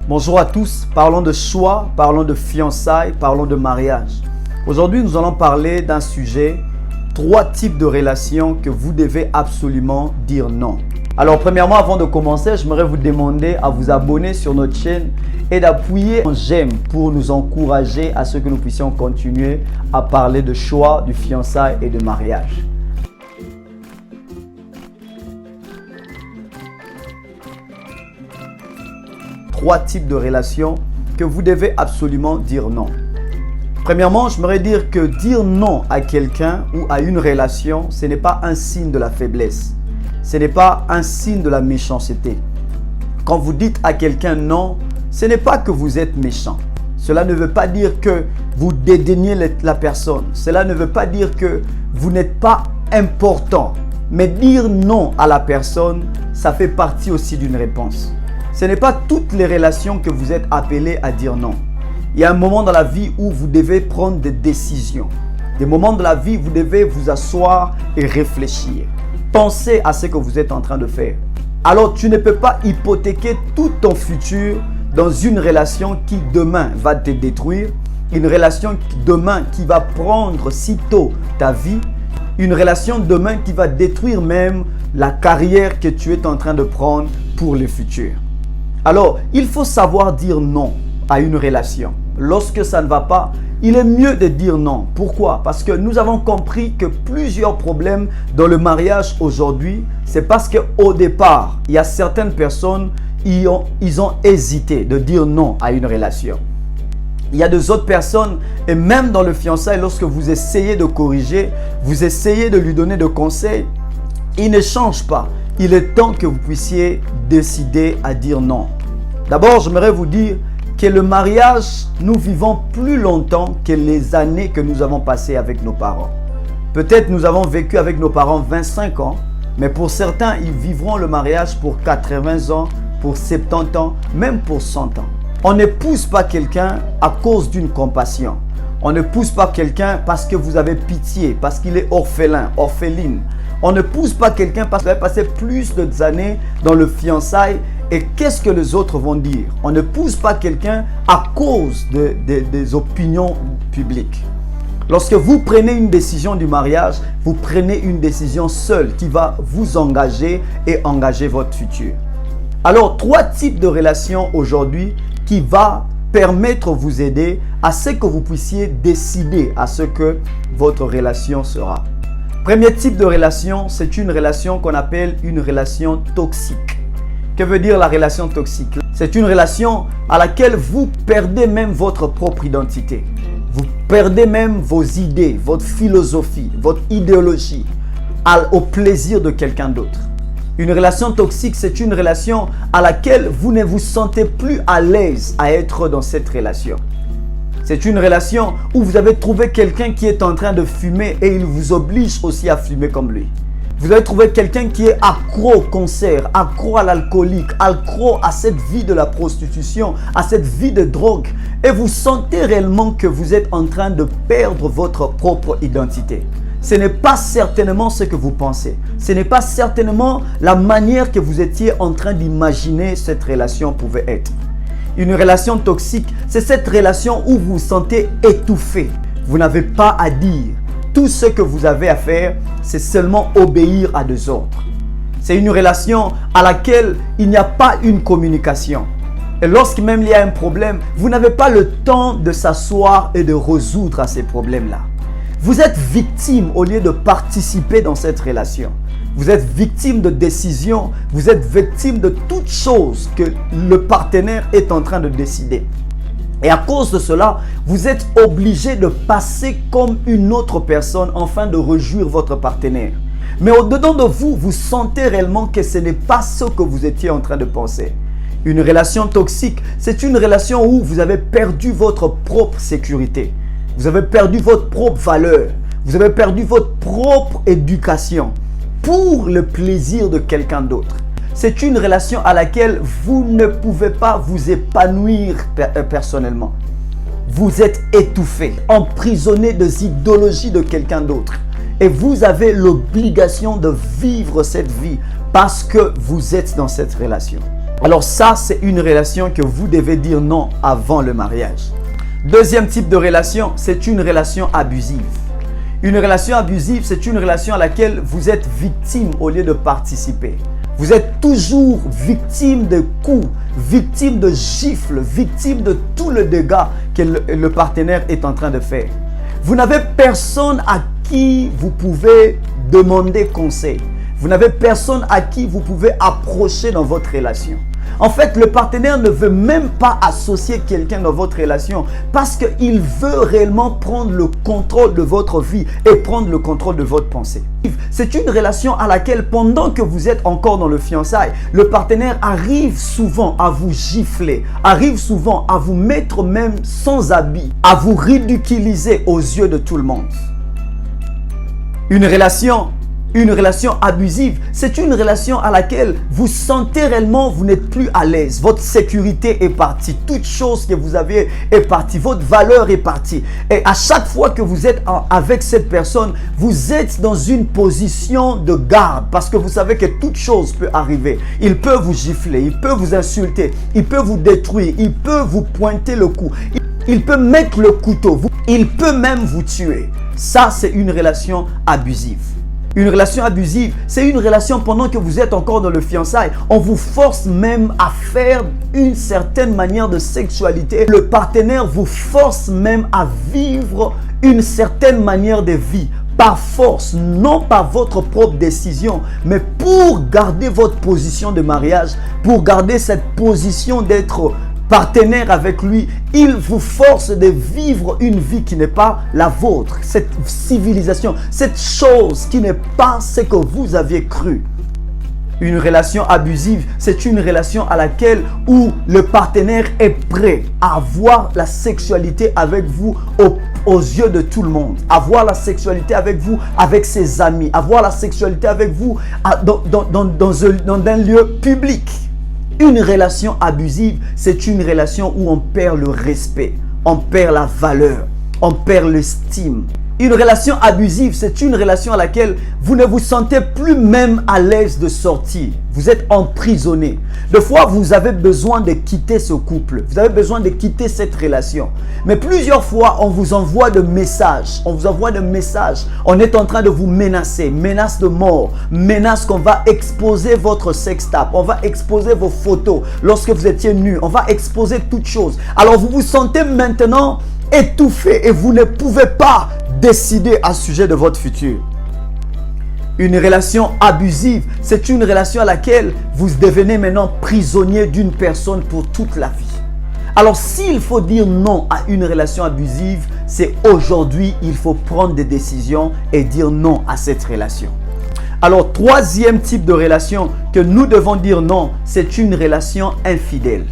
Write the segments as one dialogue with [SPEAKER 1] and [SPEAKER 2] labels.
[SPEAKER 1] Bonjour à tous, parlons de choix, parlons de fiançailles, parlons de mariage. Aujourd'hui, nous allons parler d'un sujet, 3 types de relations que vous devez absolument dire non. Alors premièrement, avant de commencer, j'aimerais vous demander à vous abonner sur notre chaîne et d'appuyer un j'aime pour nous encourager à ce que nous puissions continuer à parler de choix, de fiançailles et de mariage. Trois types de relations que vous devez absolument dire non. Premièrement, j'aimerais dire que dire non à quelqu'un ou à une relation, ce n'est pas un signe de la faiblesse. Ce n'est pas un signe de la méchanceté. Quand vous dites à quelqu'un non, ce n'est pas que vous êtes méchant. Cela ne veut pas dire que vous dédaignez la personne. Cela ne veut pas dire que vous n'êtes pas important. Mais dire non à la personne, ça fait partie aussi d'une réponse. Ce n'est pas toutes les relations que vous êtes appelés à dire non. Il y a un moment dans la vie où vous devez prendre des décisions. Des moments de la vie où vous devez vous asseoir et réfléchir. Pensez à ce que vous êtes en train de faire. Alors tu ne peux pas hypothéquer tout ton futur dans une relation qui demain va te détruire. Une relation demain qui va prendre sitôt ta vie. Une relation demain qui va détruire même la carrière que tu es en train de prendre pour le futur. Alors, il faut savoir dire non à une relation. Lorsque ça ne va pas, il est mieux de dire non. Pourquoi? Parce que nous avons compris que plusieurs problèmes dans le mariage aujourd'hui, c'est parce qu'au départ, il y a certaines personnes, ils ont hésité de dire non à une relation. Il y a des autres personnes, et même dans le fiançailles, lorsque vous essayez de corriger, vous essayez de lui donner des conseils, il ne change pas. Il est temps que vous puissiez décider à dire non. D'abord, j'aimerais vous dire que le mariage, nous vivons plus longtemps que les années que nous avons passées avec nos parents. Peut-être nous avons vécu avec nos parents 25 ans, mais pour certains, ils vivront le mariage pour 80 ans, pour 70 ans, même pour 100 ans. On n'épouse pas quelqu'un à cause d'une compassion. On n'épouse pas quelqu'un parce que vous avez pitié, parce qu'il est orphelin, orpheline. On ne pousse pas quelqu'un parce qu'il a passé plus d'années dans le fiançailles et qu'est-ce que les autres vont dire. On ne pousse pas quelqu'un à cause des opinions publiques. Lorsque vous prenez une décision du mariage, vous prenez une décision seule qui va vous engager et engager votre futur. Alors, 3 types de relations aujourd'hui qui vont permettre de vous aider à ce que vous puissiez décider à ce que votre relation sera. Premier type de relation, c'est une relation qu'on appelle une relation toxique. Que veut dire la relation toxique? C'est une relation à laquelle vous perdez même votre propre identité. Vous perdez même vos idées, votre philosophie, votre idéologie au plaisir de quelqu'un d'autre. Une relation toxique, c'est une relation à laquelle vous ne vous sentez plus à l'aise à être dans cette relation. C'est une relation où vous avez trouvé quelqu'un qui est en train de fumer et il vous oblige aussi à fumer comme lui. Vous avez trouvé quelqu'un qui est accro au concert, accro à l'alcoolique, accro à cette vie de la prostitution, à cette vie de drogue. Et vous sentez réellement que vous êtes en train de perdre votre propre identité. Ce n'est pas certainement ce que vous pensez. Ce n'est pas certainement la manière que vous étiez en train d'imaginer cette relation pouvait être. Une relation toxique, c'est cette relation où vous vous sentez étouffé. Vous n'avez pas à dire. Tout ce que vous avez à faire, c'est seulement obéir à des ordres. C'est une relation à laquelle il n'y a pas une communication. Et lorsque même il y a un problème, vous n'avez pas le temps de s'asseoir et de résoudre à ces problèmes-là. Vous êtes victime au lieu de participer dans cette relation. Vous êtes victime de décisions, vous êtes victime de toutes choses que le partenaire est en train de décider. Et à cause de cela, vous êtes obligé de passer comme une autre personne afin de réjouir votre partenaire. Mais au-dedans de vous, vous sentez réellement que ce n'est pas ce que vous étiez en train de penser. Une relation toxique, c'est une relation où vous avez perdu votre propre sécurité. Vous avez perdu votre propre valeur. Vous avez perdu votre propre éducation pour le plaisir de quelqu'un d'autre. C'est une relation à laquelle vous ne pouvez pas vous épanouir personnellement. Vous êtes étouffé, emprisonné des idéologies de quelqu'un d'autre. Et vous avez l'obligation de vivre cette vie parce que vous êtes dans cette relation. Alors ça, c'est une relation que vous devez dire non avant le mariage. Deuxième type de relation, c'est une relation abusive. Une relation abusive, c'est une relation à laquelle vous êtes victime au lieu de participer. Vous êtes toujours victime de coups, victime de gifles, victime de tout le dégât que le partenaire est en train de faire. Vous n'avez personne à qui vous pouvez demander conseil. Vous n'avez personne à qui vous pouvez approcher dans votre relation. En fait, le partenaire ne veut même pas associer quelqu'un dans votre relation parce qu'il veut réellement prendre le contrôle de votre vie et prendre le contrôle de votre pensée. C'est une relation à laquelle, pendant que vous êtes encore dans le fiançailles, le partenaire arrive souvent à vous gifler, arrive souvent à vous mettre même sans habit, à vous ridiculiser aux yeux de tout le monde. Une relation abusive, c'est une relation à laquelle vous sentez réellement vous n'êtes plus à l'aise. Votre sécurité est partie. Toute chose que vous aviez est partie. Votre valeur est partie. Et à chaque fois que vous êtes avec cette personne, vous êtes dans une position de garde parce que vous savez que toute chose peut arriver. Il peut vous gifler, il peut vous insulter, il peut vous détruire, il peut vous pointer le cou, il peut mettre le couteau, il peut même vous tuer. Ça, c'est une relation abusive. Une relation abusive, c'est une relation pendant que vous êtes encore dans le fiançailles. On vous force même à faire une certaine manière de sexualité. Le partenaire vous force même à vivre une certaine manière de vie. Par force, non par votre propre décision, mais pour garder votre position de mariage, pour garder cette position d'être partenaire avec lui, il vous force de vivre une vie qui n'est pas la vôtre, cette civilisation, cette chose qui n'est pas ce que vous aviez cru. Une relation abusive, c'est une relation à laquelle où le partenaire est prêt à avoir la sexualité avec vous aux yeux de tout le monde, avoir la sexualité avec vous, avec ses amis, avoir la sexualité avec vous dans un lieu public. Une relation abusive, c'est une relation où on perd le respect, on perd la valeur, on perd l'estime. Une relation abusive, c'est une relation à laquelle vous ne vous sentez plus même à l'aise de sortir. Vous êtes emprisonné. Des fois, vous avez besoin de quitter ce couple. Vous avez besoin de quitter cette relation. Mais plusieurs fois, on vous envoie des messages. On vous envoie des messages. On est en train de vous menacer. Menace de mort. Menace qu'on va exposer votre sextape. On va exposer vos photos lorsque vous étiez nus. On va exposer toutes choses. Alors, vous vous sentez maintenant étouffé et vous ne pouvez pas décider à sujet de votre futur. Une relation abusive, c'est une relation à laquelle vous devenez maintenant prisonnier d'une personne pour toute la vie. Alors s'il faut dire non à une relation abusive, c'est aujourd'hui il faut prendre des décisions et dire non à cette relation. Alors troisième type de relation que nous devons dire non, c'est une relation infidèle.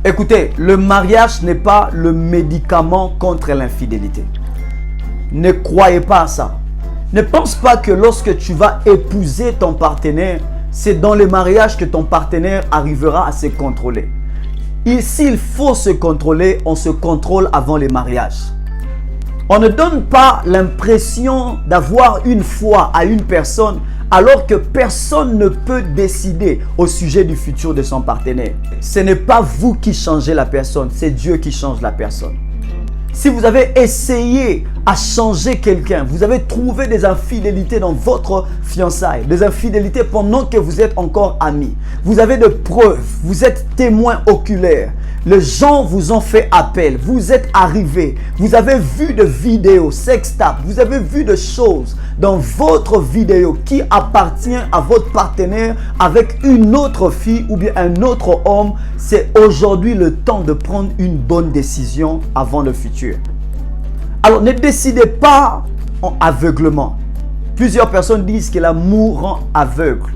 [SPEAKER 1] Écoutez, le mariage n'est pas le médicament contre l'infidélité. Ne croyez pas à ça. Ne pense pas que lorsque tu vas épouser ton partenaire, c'est dans le mariage que ton partenaire arrivera à se contrôler. Et s'il faut se contrôler, on se contrôle avant le mariage. On ne donne pas l'impression d'avoir une foi à une personne alors que personne ne peut décider au sujet du futur de son partenaire. Ce n'est pas vous qui changez la personne, c'est Dieu qui change la personne. Si vous avez essayé à changer quelqu'un, vous avez trouvé des infidélités dans votre fiançailles, des infidélités pendant que vous êtes encore amis. Vous avez des preuves, vous êtes témoins oculaires. Les gens vous ont fait appel, vous êtes arrivés, vous avez vu de vidéos, sextapes, vous avez vu de choses dans votre vidéo qui appartient à votre partenaire avec une autre fille ou bien un autre homme. C'est aujourd'hui le temps de prendre une bonne décision avant le futur. Alors ne décidez pas en aveuglement. Plusieurs personnes disent que l'amour rend aveugle.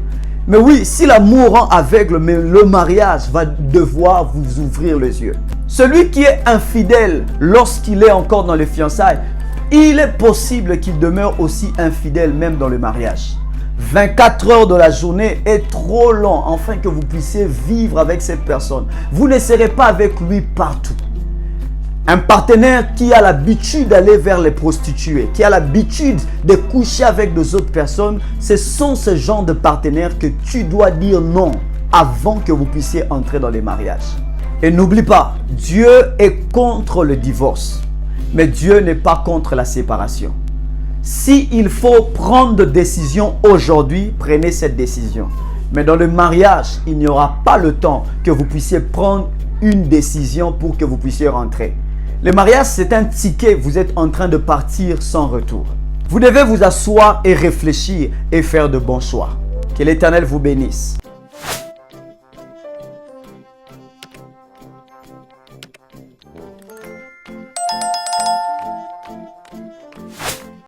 [SPEAKER 1] Mais oui, si l'amour rend aveugle, mais le mariage va devoir vous ouvrir les yeux. Celui qui est infidèle lorsqu'il est encore dans les fiançailles, il est possible qu'il demeure aussi infidèle même dans le mariage. 24 heures de la journée est trop long afin que vous puissiez vivre avec cette personne. Vous ne serez pas avec lui partout. Un partenaire qui a l'habitude d'aller vers les prostituées, qui a l'habitude de coucher avec des autres personnes, ce sont ce genre de partenaires que tu dois dire non avant que vous puissiez entrer dans les mariages. Et n'oublie pas, Dieu est contre le divorce, mais Dieu n'est pas contre la séparation. S'il faut prendre des décisions aujourd'hui, prenez cette décision. Mais dans le mariage, il n'y aura pas le temps que vous puissiez prendre une décision pour que vous puissiez rentrer. Le mariage, c'est un ticket, vous êtes en train de partir sans retour. Vous devez vous asseoir et réfléchir et faire de bons choix. Que l'Éternel vous bénisse.